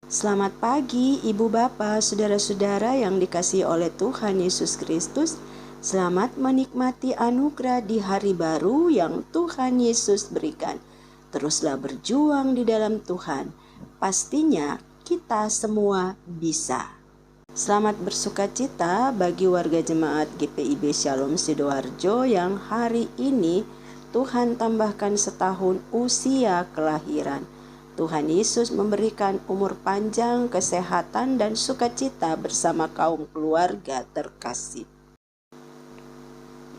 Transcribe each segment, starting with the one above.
Selamat pagi, Ibu Bapa, saudara-saudara yang dikasihi oleh Tuhan Yesus Kristus. Selamat menikmati anugerah di hari baru yang Tuhan Yesus berikan. Teruslah berjuang di dalam Tuhan. Pastinya kita semua bisa. Selamat bersukacita bagi warga jemaat GPIB Shalom Sidoarjo yang hari ini Tuhan tambahkan setahun usia kelahiran. Tuhan Yesus memberikan umur panjang, kesehatan, dan sukacita bersama kaum keluarga terkasih.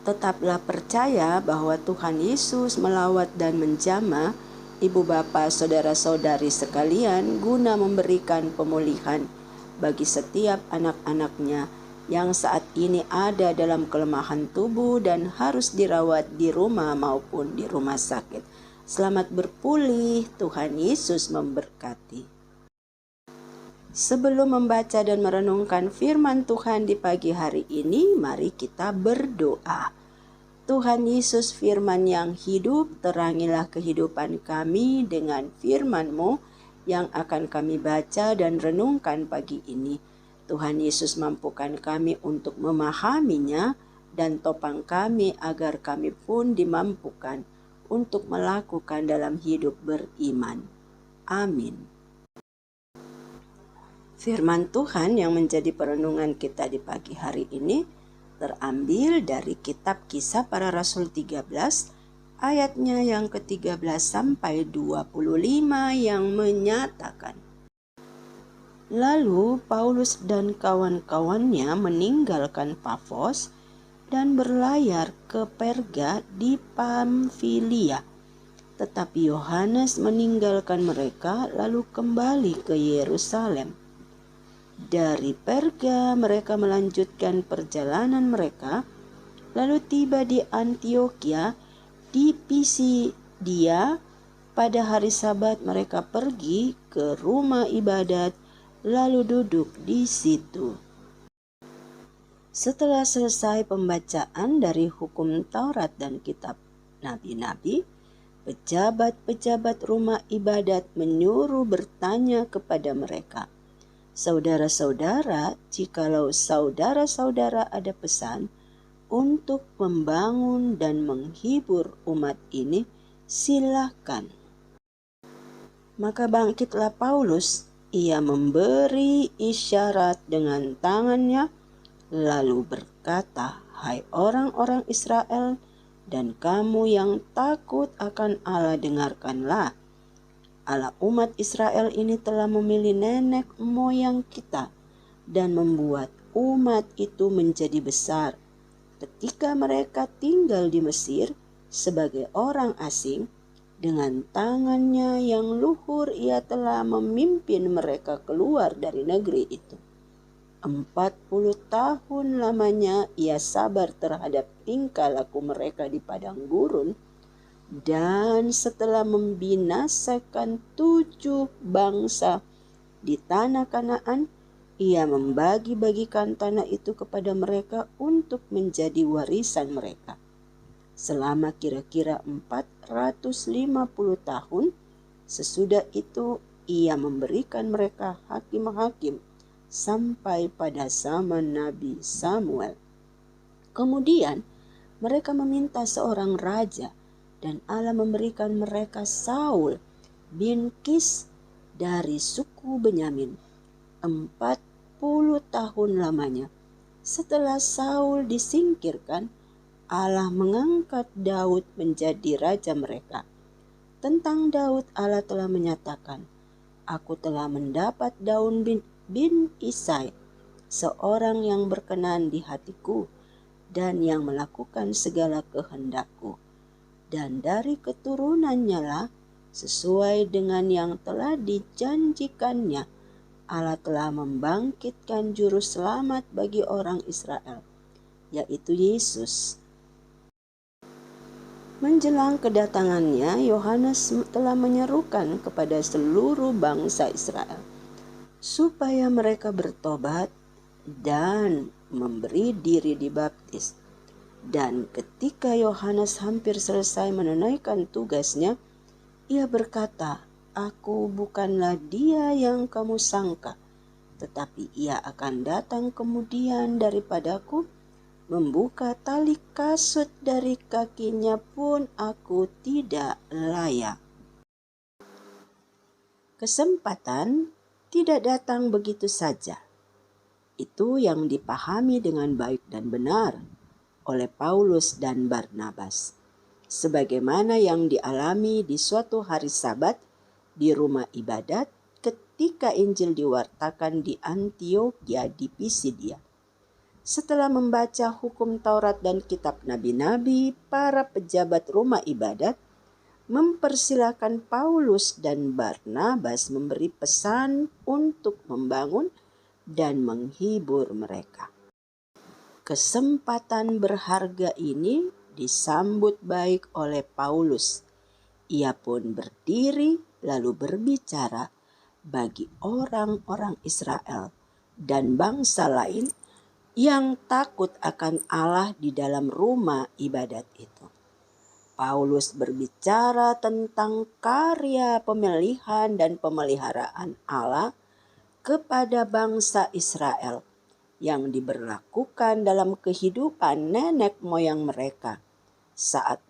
Tetaplah percaya bahwa Tuhan Yesus melawat dan menjamah ibu bapa, saudara-saudari sekalian guna memberikan pemulihan bagi setiap anak-anaknya yang saat ini ada dalam kelemahan tubuh dan harus dirawat di rumah maupun di rumah sakit. Selamat berpulih, Tuhan Yesus memberkati. Sebelum membaca dan merenungkan firman Tuhan di pagi hari ini, mari kita berdoa. Tuhan Yesus, firman yang hidup, terangilah kehidupan kami dengan firman-Mu yang akan kami baca dan renungkan pagi ini. Tuhan Yesus, mampukan kami untuk memahaminya dan topang kami agar kami pun dimampukan untuk melakukan dalam hidup beriman. Amin. Firman Tuhan yang menjadi perenungan kita di pagi hari ini terambil dari kitab Kisah Para Rasul 13 ayatnya yang ke-13 sampai 25 yang menyatakan, lalu Paulus dan kawan-kawannya meninggalkan Pafos dan berlayar ke Perga di Pamfilia. Tetapi Yohanes meninggalkan mereka lalu kembali ke Yerusalem. Dari Perga mereka melanjutkan perjalanan mereka, lalu tiba di Antioquia di Pisidia. Pada hari Sabat mereka pergi ke rumah ibadat lalu duduk di situ. Setelah selesai pembacaan dari hukum Taurat dan kitab nabi-nabi, pejabat-pejabat rumah ibadat menyuruh bertanya kepada mereka, saudara-saudara, jikalau saudara-saudara ada pesan untuk membangun dan menghibur umat ini, silakan. Maka bangkitlah Paulus, ia memberi isyarat dengan tangannya, lalu berkata, hai orang-orang Israel dan kamu yang takut akan Allah, dengarkanlah. Allah umat Israel ini telah memilih nenek moyang kita dan membuat umat itu menjadi besar. Ketika mereka tinggal di Mesir sebagai orang asing, dengan tangannya yang luhur ia telah memimpin mereka keluar dari negeri itu. 40 tahun lamanya ia sabar terhadap tingkah laku mereka di padang gurun, dan setelah membinasakan 7 bangsa di tanah Kanaan, ia membagi-bagikan tanah itu kepada mereka untuk menjadi warisan mereka. Selama kira-kira 450 tahun, sesudah itu ia memberikan mereka hakim-hakim sampai pada zaman Nabi Samuel. Kemudian mereka meminta seorang raja, dan Allah memberikan mereka Saul bin Kis dari suku Benyamin. 40 tahun lamanya. Setelah Saul disingkirkan, Allah mengangkat Daud menjadi raja mereka. Tentang Daud Allah telah menyatakan, aku telah mendapat Daud bin Isai, seorang yang berkenan di hatiku dan yang melakukan segala kehendakku. Dan dari keturunannya lah, sesuai dengan yang telah dijanjikannya, Allah telah membangkitkan juru selamat bagi orang Israel, yaitu Yesus. Menjelang kedatangannya, Yohanes telah menyerukan kepada seluruh bangsa Israel supaya mereka bertobat dan memberi diri dibaptis. Dan ketika Yohanes hampir selesai menunaikan tugasnya, ia berkata, aku bukanlah dia yang kamu sangka, tetapi ia akan datang kemudian daripadaku. Membuka tali kasut dari kakinya pun aku tidak layak. Kesempatan tidak datang begitu saja. Itu yang dipahami dengan baik dan benar oleh Paulus dan Barnabas. Sebagaimana yang dialami di suatu hari Sabat di rumah ibadat ketika Injil diwartakan di Antiokhia di Pisidia. Setelah membaca hukum Taurat dan kitab nabi-nabi, para pejabat rumah ibadat mempersilahkan Paulus dan Barnabas memberi pesan untuk membangun dan menghibur mereka. Kesempatan berharga ini disambut baik oleh Paulus. Ia pun berdiri lalu berbicara bagi orang-orang Israel dan bangsa lain yang takut akan Allah di dalam rumah ibadat itu. Paulus berbicara tentang karya pemilihan dan pemeliharaan Allah kepada bangsa Israel yang diberlakukan dalam kehidupan nenek moyang mereka saat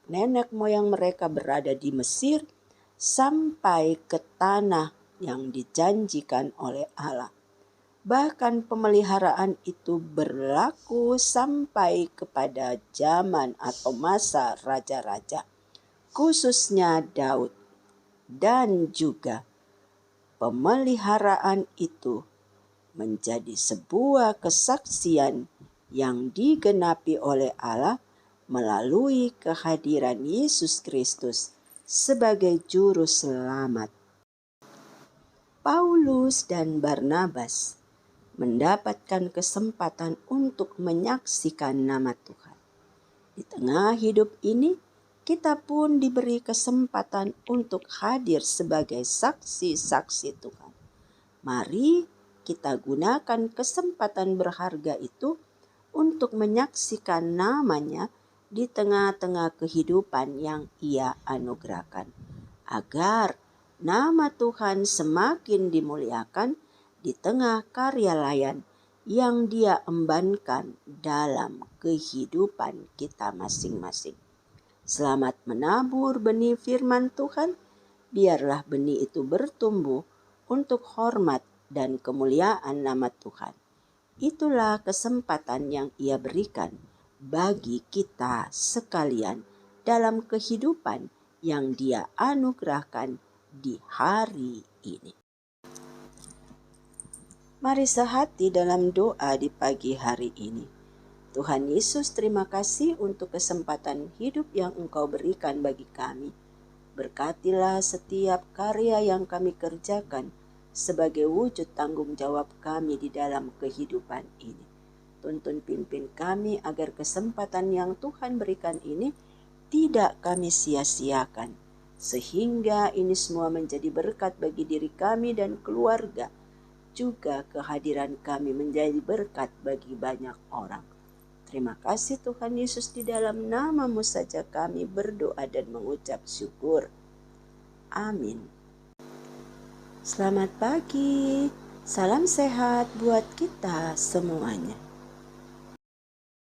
nenek moyang mereka berada di Mesir sampai ke tanah yang dijanjikan oleh Allah. Bahkan pemeliharaan itu berlaku sampai kepada zaman atau masa raja-raja, khususnya Daud. Dan juga pemeliharaan itu menjadi sebuah kesaksian yang digenapi oleh Allah melalui kehadiran Yesus Kristus sebagai juru selamat. Paulus dan Barnabas mendapatkan kesempatan untuk menyaksikan nama Tuhan. Di tengah hidup ini, kita pun diberi kesempatan untuk hadir sebagai saksi-saksi Tuhan. Mari kita gunakan kesempatan berharga itu untuk menyaksikan namanya di tengah-tengah kehidupan yang Ia anugerahkan, agar nama Tuhan semakin dimuliakan di tengah karya layan yang Dia embankan dalam kehidupan kita masing-masing. Selamat menabur benih firman Tuhan. Biarlah benih itu bertumbuh untuk hormat dan kemuliaan nama Tuhan. Itulah kesempatan yang Ia berikan bagi kita sekalian dalam kehidupan yang Dia anugerahkan di hari ini. Mari sehati dalam doa di pagi hari ini. Tuhan Yesus, terima kasih untuk kesempatan hidup yang Engkau berikan bagi kami. Berkatilah setiap karya yang kami kerjakan sebagai wujud tanggung jawab kami di dalam kehidupan ini. Tuntun pimpin kami agar kesempatan yang Tuhan berikan ini tidak kami sia-siakan, sehingga ini semua menjadi berkat bagi diri kami dan keluarga. Juga kehadiran kami menjadi berkat bagi banyak orang. Terima kasih Tuhan Yesus, di dalam nama-Mu saja kami berdoa dan mengucap syukur. Amin. Selamat pagi, salam sehat buat kita semuanya.